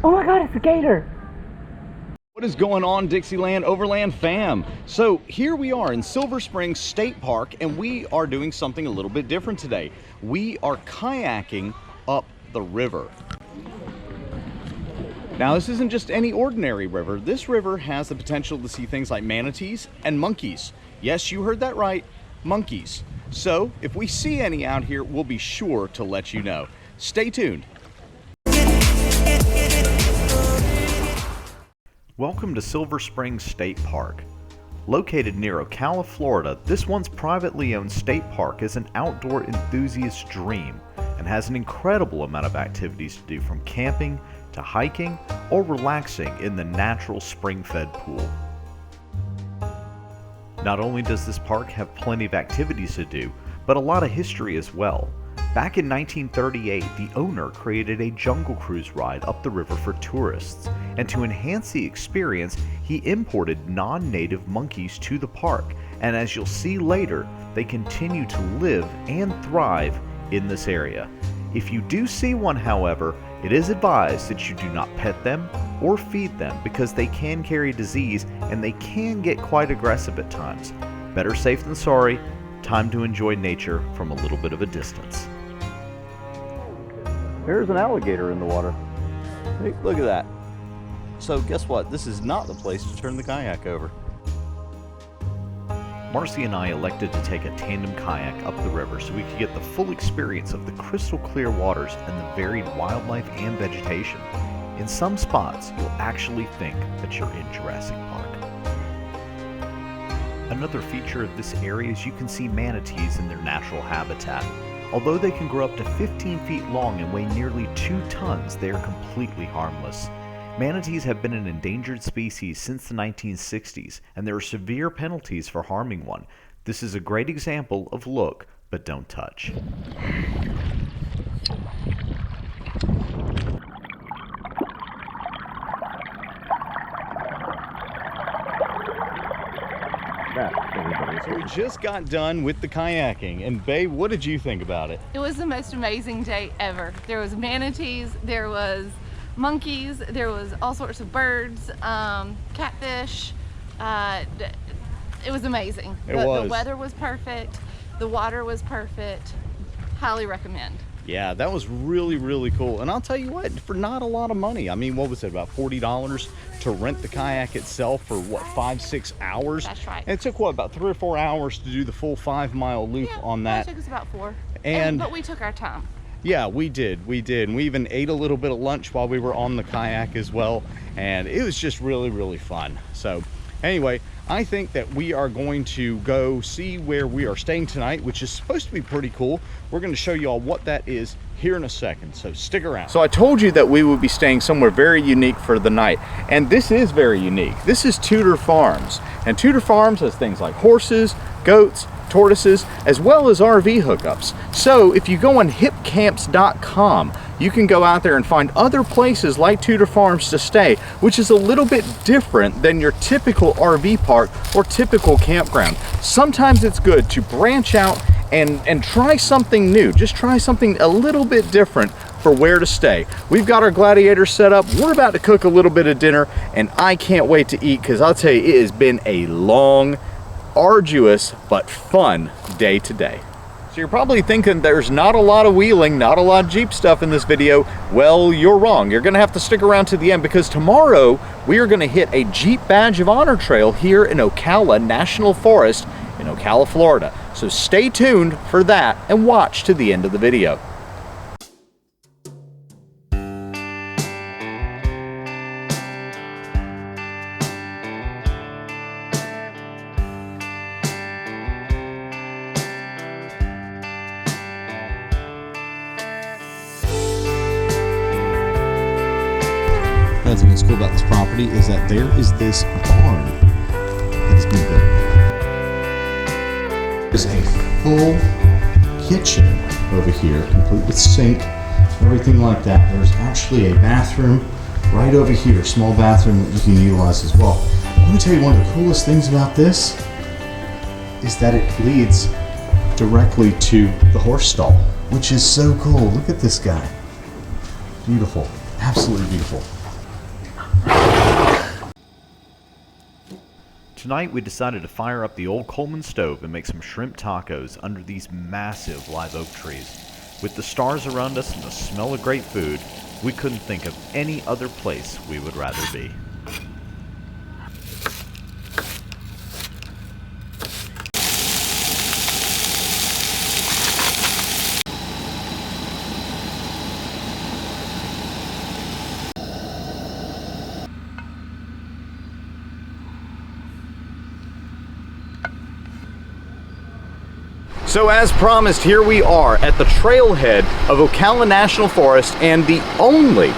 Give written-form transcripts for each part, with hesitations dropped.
Oh my God, it's a gator. What is going on, Dixieland Overland fam? So here we are in Silver Springs State Park, and we are doing something a little bit different today. We are kayaking up the river. Now, this isn't just any ordinary river. This river has the potential to see things like manatees and monkeys. Yes, you heard that right, monkeys. So if we see any out here, we'll be sure to let you know. Stay tuned. Welcome to Silver Springs State Park. Located near Ocala, Florida, this once privately owned state park is an outdoor enthusiast's dream and has an incredible amount of activities to do, from camping to hiking or relaxing in the natural spring-fed pool. Not only does this park have plenty of activities to do, but a lot of history as well. Back in 1938, the owner created a jungle cruise ride up the river for tourists, and to enhance the experience, he imported non-native monkeys to the park, and as you'll see later, they continue to live and thrive in this area. If you do see one, however, it is advised that you do not pet them or feed them because they can carry disease and they can get quite aggressive at times. Better safe than sorry. Time to enjoy nature from a little bit of a distance. There's an alligator in the water. Hey, look at that. So guess what? This is not the place to turn the kayak over. Marcy and I elected to take a tandem kayak up the river so we could get the full experience of the crystal clear waters and the varied wildlife and vegetation. In some spots, you'll actually think that you're in Jurassic Park. Another feature of this area is you can see manatees in their natural habitat. Although they can grow up to 15 feet long and weigh nearly 2 tons, they are completely harmless. Manatees have been an endangered species since the 1960s, and there are severe penalties for harming one. This is a great example of look, but don't touch. So we just got done with the kayaking, and babe, what did you think about it? It was the most amazing day ever. There was manatees, there was monkeys, there was all sorts of birds, catfish. It was amazing. The weather was perfect, the water was perfect. Highly recommend. Yeah, that was really, really cool. And I'll tell you what, for not a lot of money. I mean, what was it, about $40 to rent the kayak itself for what, 5-6 hours? That's right. And it took what, about 3 or 4 hours to do the full 5-mile loop on that. It took us about 4. And but we took our time. Yeah, we did. And we even ate a little bit of lunch while we were on the kayak as well. And it was just really, really fun. So anyway, I think that we are going to go see where we are staying tonight, which is supposed to be pretty cool. We're going to show you all what that is here in a second, so stick around. So I told you that we would be staying somewhere very unique for the night, and this is very unique. This is Tudor Farms, and Tudor Farms has things like horses, goats, tortoises, as well as RV hookups. So if you go on hipcamps.com, you can go out there and find other places like Tudor Farms to stay, which is a little bit different than your typical RV park or typical campground. Sometimes it's good to branch out and try something new. Just try something a little bit different for where to stay. We've got our Gladiator set up. We're about to cook a little bit of dinner, and I can't wait to eat because I'll tell you, it has been a long, arduous, but fun day today. So you're probably thinking there's not a lot of wheeling, not a lot of Jeep stuff in this video. Well, you're wrong. You're gonna have to stick around to the end because tomorrow we are gonna hit a Jeep Badge of Honor trail here in Ocala National Forest in Ocala, Florida. So stay tuned for that and watch to the end of the video. I think what's cool about this property is that there is this barn that is being built. There's a full kitchen over here, complete with sink, everything like that. There's actually a bathroom right over here, small bathroom that you can utilize as well. Let me tell you, one of the coolest things about this is that it leads directly to the horse stall, which is so cool. Look at this guy. Beautiful, absolutely beautiful. Tonight we decided to fire up the old Coleman stove and make some shrimp tacos under these massive live oak trees. With the stars around us and the smell of great food, we couldn't think of any other place we would rather be. So as promised, here we are at the trailhead of Ocala National Forest and the only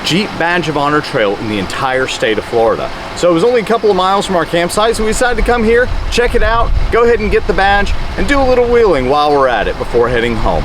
Jeep Badge of Honor trail in the entire state of Florida. So it was only a couple of miles from our campsite, so we decided to come here, check it out, go ahead and get the badge, and do a little wheeling while we're at it before heading home.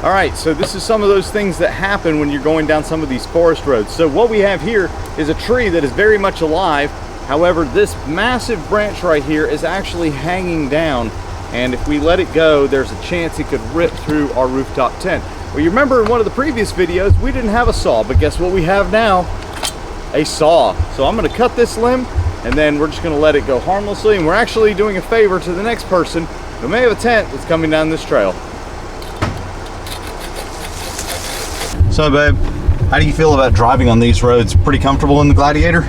All right, so this is some of those things that happen when you're going down some of these forest roads. So what we have here is a tree that is very much alive. However, this massive branch right here is actually hanging down, and if we let it go, there's a chance it could rip through our rooftop tent. Well, you remember in one of the previous videos, we didn't have a saw, but guess what we have now? A saw. So I'm gonna cut this limb, and then we're just gonna let it go harmlessly, and we're actually doing a favor to the next person who may have a tent that's coming down this trail. So babe, how do you feel about driving on these roads? Pretty comfortable in the Gladiator?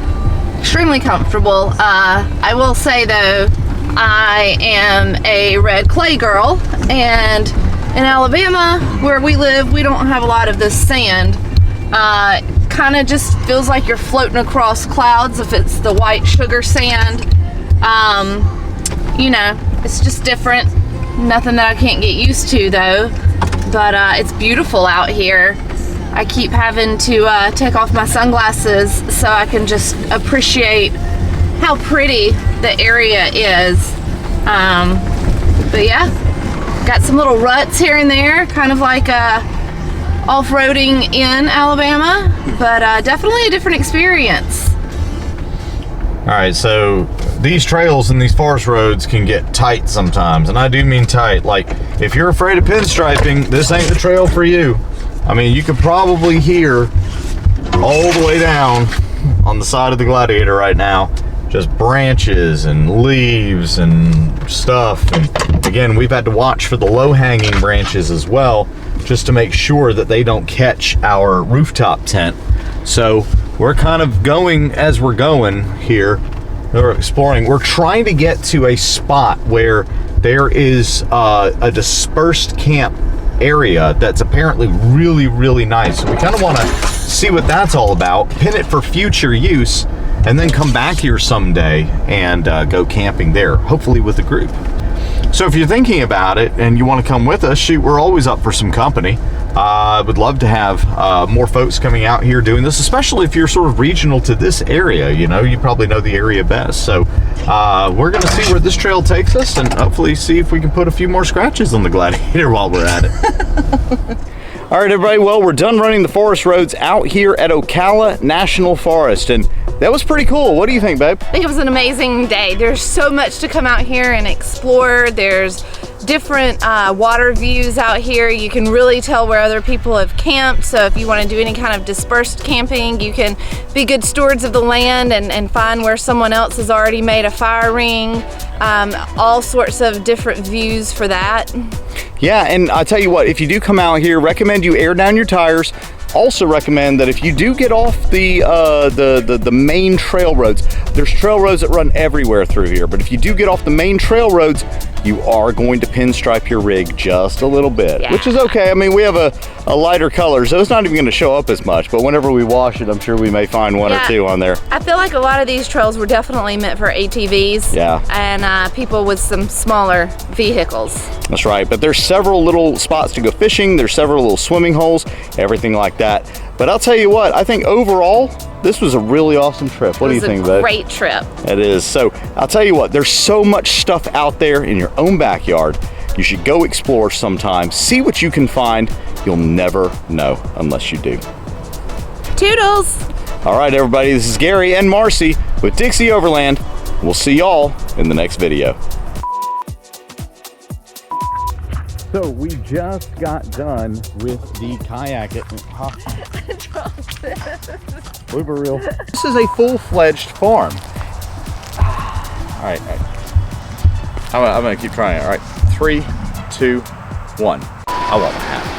Extremely comfortable. I will say though, I am a red clay girl, and in Alabama where we live, we don't have a lot of this sand. Kind of just feels like you're floating across clouds if it's the white sugar sand. You know, it's just different. Nothing that I can't get used to though, but it's beautiful out here. I keep having to take off my sunglasses so I can just appreciate how pretty the area is. But yeah, got some little ruts here and there, kind of like off-roading in Alabama, but definitely a different experience. All right, so these trails and these forest roads can get tight sometimes, and I do mean tight. Like, if you're afraid of pinstriping, this ain't the trail for you. I mean, you could probably hear all the way down on the side of the Gladiator right now, just branches and leaves and stuff. And again, we've had to watch for the low-hanging branches as well, just to make sure that they don't catch our rooftop tent. So we're kind of going as we're going here. We're exploring. We're trying to get to a spot where there is a dispersed camp area that's apparently really, really nice. So we kind of want to see what that's all about, pin it for future use, and then come back here someday and go camping there, hopefully with a group. So if you're thinking about it and you want to come with us, shoot, we're always up for some company. I would love to have more folks coming out here doing this, especially if you're sort of regional to this area. You know, you probably know the area best. So we're going to see where this trail takes us and hopefully see if we can put a few more scratches on the Gladiator while we're at it. All right, everybody, well, we're done running the forest roads out here at Ocala National Forest, and that was pretty cool. What do you think, babe? I think it was an amazing day. There's so much to come out here and explore. There's different water views out here. You can really tell where other people have camped. So if you want to do any kind of dispersed camping, you can be good stewards of the land and find where someone else has already made a fire ring. All sorts of different views for that. Yeah, and I'll tell you what, if you do come out here, recommend you air down your tires, Also recommend that if you do get off the main trail roads, there's trail roads that run everywhere through here, but if you do get off the main trail roads, you are going to pinstripe your rig just a little bit, which is okay. I mean, we have a lighter color, so it's not even going to show up as much, but whenever we wash it, I'm sure we may find one or two on there. I feel like a lot of these trails were definitely meant for ATVs and people with some smaller vehicles. That's right, but there's several little spots to go fishing, there's several little swimming holes, everything like that. But I'll tell you what, I think overall, this was a really awesome trip. What do you think, babe? It was a great trip. It is. So I'll tell you what, there's so much stuff out there in your own backyard. You should go explore sometime, see what you can find. You'll never know unless you do. Toodles! All right, everybody, this is Gary and Marcy with Dixie Overland. We'll see y'all in the next video. So we just got done with the kayak. This is a full-fledged farm. All right. I'm gonna keep trying it. All right, 3, 2, 1. I want a hat.